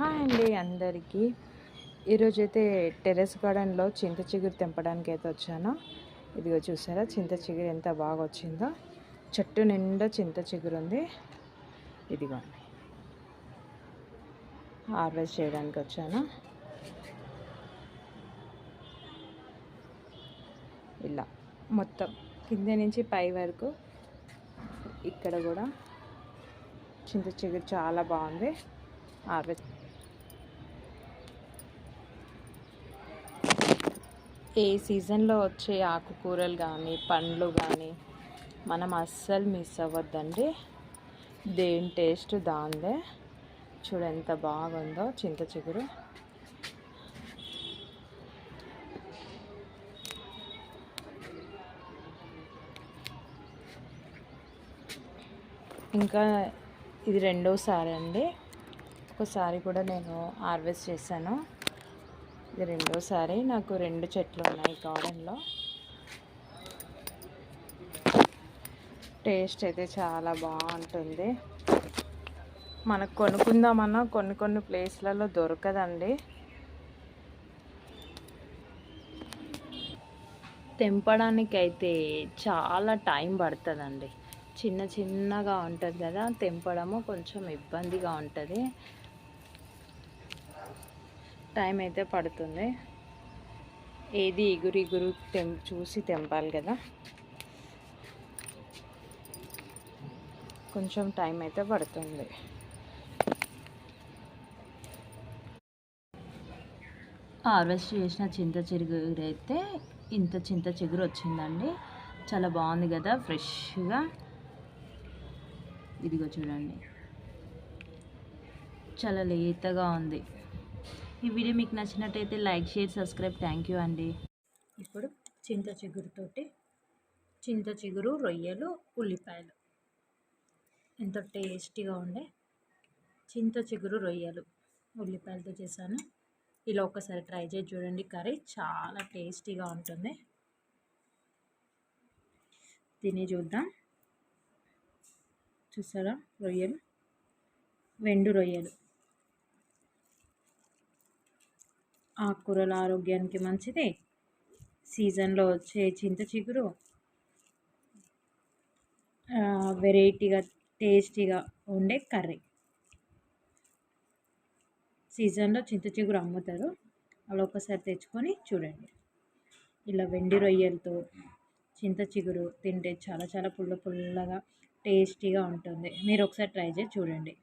Hi అండి అందరికీ. ఈరోజైతే టెర్రస్ గార్డెన్లో చింత చిగురు తెంపడానికి అయితే వచ్చాను. ఇదిగో చూసారా చింత చిగురు ఎంత బాగా వచ్చిందో. చెట్టు నిండా చింత చిగురు ఉంది. ఇదిగోండి హార్వెస్ట్ చేయడానికి వచ్చాను. ఇలా మొత్తం కింద నుంచి పై వరకు ఇక్కడ కూడా చింత చిగురు చాలా బాగుంది. హార్వెస్ట్ ఏ సీజన్లో వచ్చే ఆకుకూరలు కానీ పండ్లు కానీ మనం అస్సలు మిస్ అవ్వద్దండి. దేని టేస్ట్ దాందే. చూడు ఎంత బాగుందో చింత చిగురు. ఇంకా ఇది రెండోసారి అండి. ఒకసారి కూడా నేను హార్వెస్ట్ చేశాను. ఇది రెండోసారి. నాకు 2 చెట్లు ఉన్నాయి గార్డెన్లో. టేస్ట్ అయితే చాలా బాగుంటుంది. మనకు కొనుక్కుందామన్నా కొన్ని ప్లేస్లలో దొరకదండి. తెంపడానికైతే చాలా టైం పడుతుందండి. చిన్నగా ఉంటుంది కదా, తెంపడము కొంచెం ఇబ్బందిగా ఉంటుంది. టైం అయితే పడుతుంది. ఏది ఇగురు చూసి తెంపాలి కదా, కొంచెం టైం అయితే పడుతుంది. హార్వెస్ట్ చేసిన చింత చిగురు అయితే ఇంత చింత చిగురు వచ్చిందండి. చాలా బాగుంది కదా, ఫ్రెష్గా. ఇదిగో చూడండి చాలా లేతగా ఉంది. ఈ వీడియో మీకు నచ్చినట్టయితే like, share, subscribe. Thank you అండి. ఇప్పుడు చింత చిగురు రొయ్యలు, ఉల్లిపాయలు ఎంతో టేస్టీగా ఉండే చింత చిగురు రొయ్యలు ఉల్లిపాయలతో చేశాను. ఇలా ఒకసారి ట్రై చేసి చూడండి. కర్రీ చాలా టేస్టీగా ఉంటుంది. తిని చూద్దాం. చూసారా రొయ్యలు, వెండు రొయ్యలు. ఆకుకూరల ఆరోగ్యానికి మంచిది. సీజన్లో వచ్చే చింత చిగురు వెరైటీగా టేస్టీగా ఉండే కర్రీ. సీజన్లో చింత చిగురు అమ్ముతారు. అలా ఒకసారి తెచ్చుకొని చూడండి. ఇలా వెండి రొయ్యలతో చింత చిగురు తింటే చాలా పుల్లగా టేస్టీగా ఉంటుంది. మీరు ఒకసారి ట్రై చేసి చూడండి.